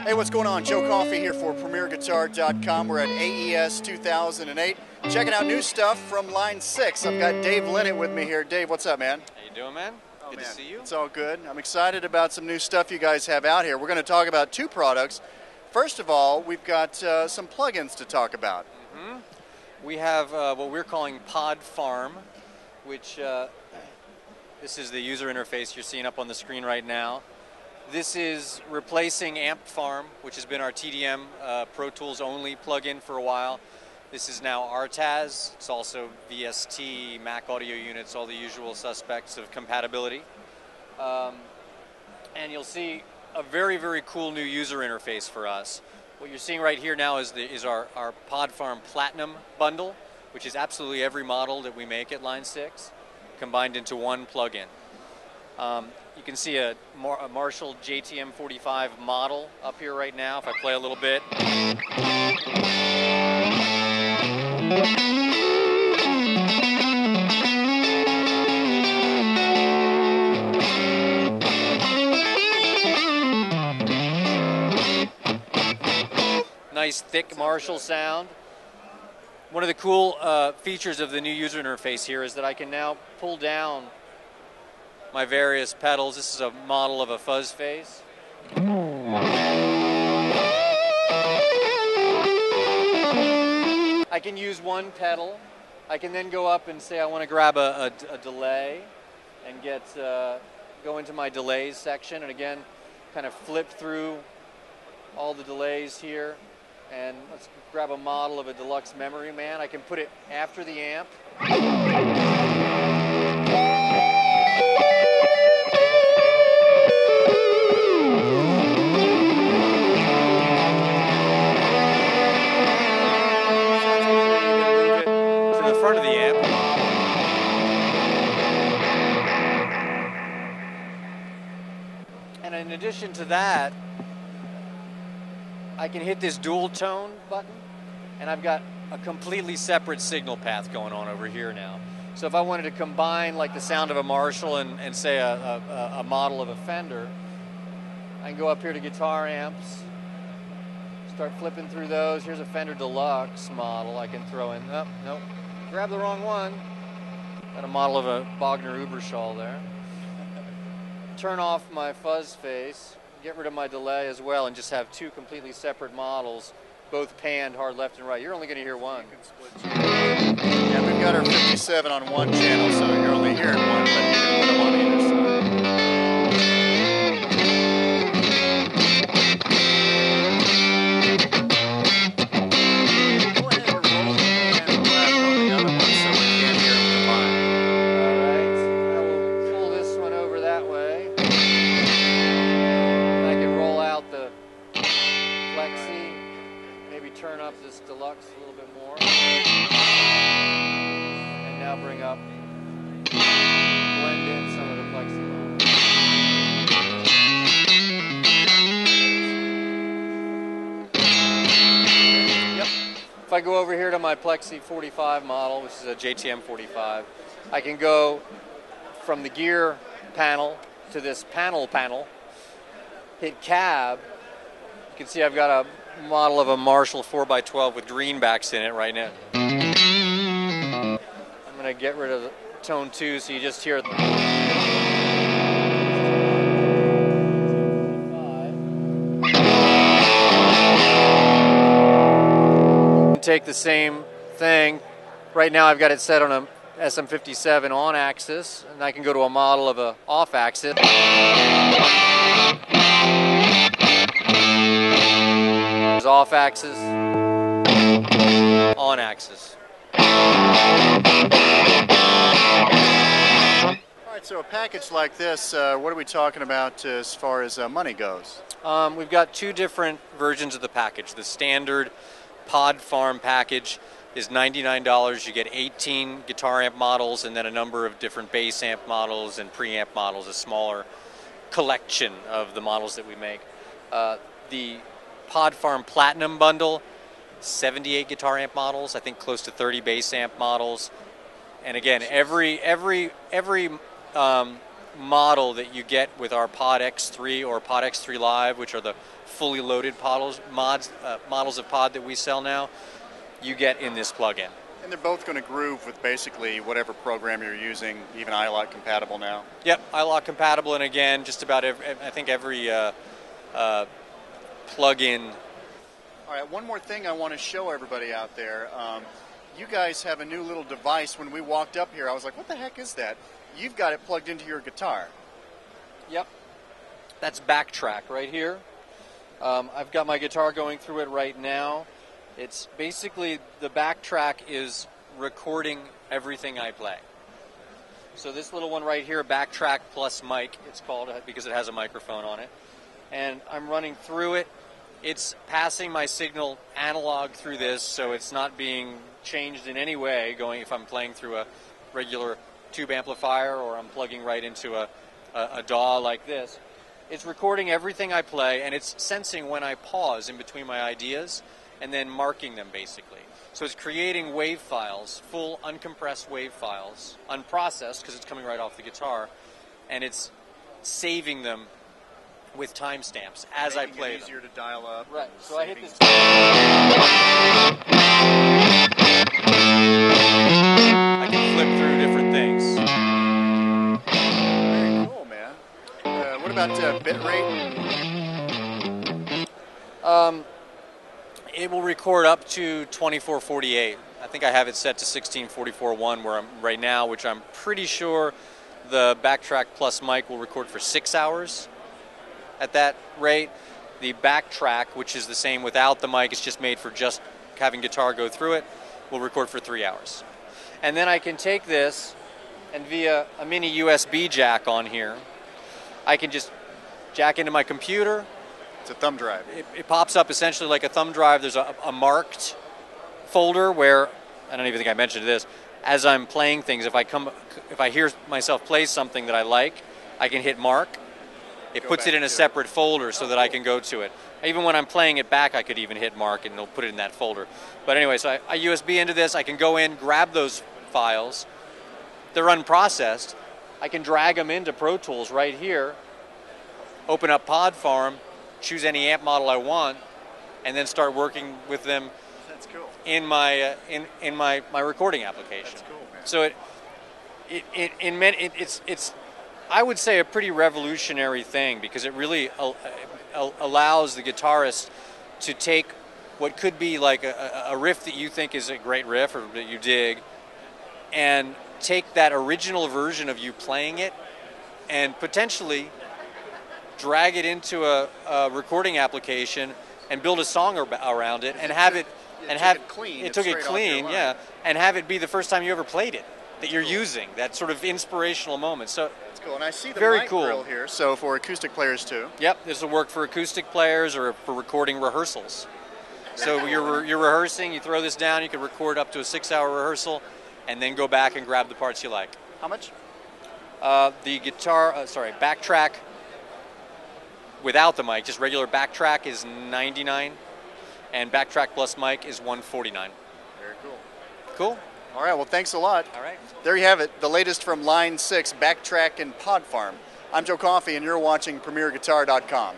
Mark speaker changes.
Speaker 1: Hey, what's going on? Joe Coffey here for PremierGuitar.com. We're at AES 2008, checking out new stuff from Line 6. I've got Dave Linnett with me here. Dave, what's up, man?
Speaker 2: How you doing, man? Good to see you.
Speaker 1: It's all good. I'm excited about some new stuff you guys have out here. We're going to talk about two products. First of all, we've got some plugins to talk about.
Speaker 2: We have what we're calling POD Farm, which this is the user interface you're seeing up on the screen right now. This is replacing Amp Farm, which has been our TDM Pro Tools only plugin for a while. This is now RTAS. It's also VST, Mac audio units, all the usual suspects of compatibility. And you'll see a very, very cool new user interface for us. What you're seeing right here now is our POD Farm Platinum bundle, which is absolutely every model that we make at Line 6, combined into one plugin. You can see a Marshall JTM 45 model up here right now. If I play a little bit. Nice thick Marshall sound. One of the cool features of the new user interface here is that I can now pull down my various pedals. This is a model of a fuzz face. I can use one pedal. I can then go up and say I want to grab a delay and go into my delays section, and again kind of flip through all the delays here. And let's grab a model of a deluxe Memory Man. I can put it after the amp. Front of the amp. And in addition to that, I can hit this dual tone button, and I've got a completely separate signal path going on over here now. So if I wanted to combine like the sound of a Marshall and say a model of a Fender, I can go up here to guitar amps, start flipping through those. Here's a Fender Deluxe model I can throw in. Oh, nope. Grab the wrong one. Got a model of a Bogner Uberschall there. Turn off my fuzz face, get rid of my delay as well, and just have two completely separate models, both panned hard left and right. You're only going to hear one.
Speaker 1: Yeah, we've got our 57 on one channel, so you're only hearing one, but you can put them on either side.
Speaker 2: Turn up this Deluxe a little bit more, and now blend in some of the Plexi lines. Yep. If I go over here to my Plexi 45 model, which is a JTM 45, I can go from the gear panel to this panel, hit cab. You can see I've got a model of a Marshall 4x12 with greenbacks in it right now. I'm going to get rid of the tone 2 so you just hear take the same thing. Right now I've got it set on a SM57 on axis, and I can go to a model of a off axis. Off axis, on axis.
Speaker 1: All right, so a package like this, what are we talking about as far as money goes?
Speaker 2: We've got two different versions of the package. The standard POD Farm package is $99. You get 18 guitar amp models and then a number of different bass amp models and preamp models, a smaller collection of the models that we make. The POD Farm Platinum bundle, 78 guitar amp models, I think close to 30 bass amp models, and again every model that you get with our POD X3 or POD X3 Live, which are the fully loaded models of POD that we sell now, you get in this plug-in.
Speaker 1: And they're both going to groove with basically whatever program you're using, even iLock compatible now.
Speaker 2: Yep, iLock compatible, and again, just about every plug-in.
Speaker 1: All right, one more thing I want to show everybody out there. You guys have a new little device. When we walked up here, I was like, what the heck is that? You've got it plugged into your guitar.
Speaker 2: Yep. That's BackTrack right here. I've got my guitar going through it right now. It's basically, the BackTrack is recording everything I play. So this little one right here, BackTrack plus mic, it's called, because it has a microphone on it. And I'm running through it. It's passing my signal analog through this, so it's not being changed in any way, going if I'm playing through a regular tube amplifier or I'm plugging right into a DAW like this. It's recording everything I play, and it's sensing when I pause in between my ideas and then marking them, basically. So it's creating wave files, full uncompressed wave files, unprocessed because it's coming right off the guitar, and it's saving them with timestamps as I play them.
Speaker 1: Easier to dial up.
Speaker 2: Right. So I hit this. I can flip through different things.
Speaker 1: Very cool, man. What about bit rate?
Speaker 2: It will record up to 2448. I think I have it set to 1644.1 where I'm right now, which I'm pretty sure the BackTrack plus mic will record for 6 hours. At that rate, the BackTrack, which is the same without the mic, it's just made for just having guitar go through it, will record for 3 hours. And then I can take this, and via a mini USB jack on here, I can just jack into my computer.
Speaker 1: It's a thumb drive.
Speaker 2: It pops up essentially like a thumb drive. There's a marked folder where, I don't even think I mentioned this, as I'm playing things, if I hear myself play something that I like, I can hit mark. It puts it in a separate folder so that I can go to it. Even when I'm playing it back, I could even hit mark and it'll put it in that folder. But anyway, so I USB into this. I can go in, grab those files. They're unprocessed. I can drag them into Pro Tools right here, open up POD Farm, choose any amp model I want, and then start working with them.
Speaker 1: That's cool.
Speaker 2: In my in my recording application.
Speaker 1: That's cool, man.
Speaker 2: So it's I would say a pretty revolutionary thing, because it really allows the guitarist to take what could be like a riff that you think is a great riff or that you dig, and take that original version of you playing it and potentially drag it into a recording application and build a song around it and have it took it clean, yeah, and have it be the first time you ever played it that you're using, that sort of inspirational moment. So
Speaker 1: that's cool. And I see the
Speaker 2: very
Speaker 1: mic
Speaker 2: cool
Speaker 1: grill here, so for acoustic players too.
Speaker 2: Yep, this will work for acoustic players or for recording rehearsals. So you're rehearsing, you throw this down, you can record up to a 6-hour rehearsal, and then go back and grab the parts you like.
Speaker 1: How much?
Speaker 2: The BackTrack without the mic, just regular BackTrack, is $99, and BackTrack plus mic is $149.
Speaker 1: Very cool.
Speaker 2: Cool.
Speaker 1: All right, well, thanks a lot.
Speaker 2: All right.
Speaker 1: There you have it, the latest from Line 6, BackTrack and POD Farm. I'm Joe Coffey, and you're watching PremierGuitar.com.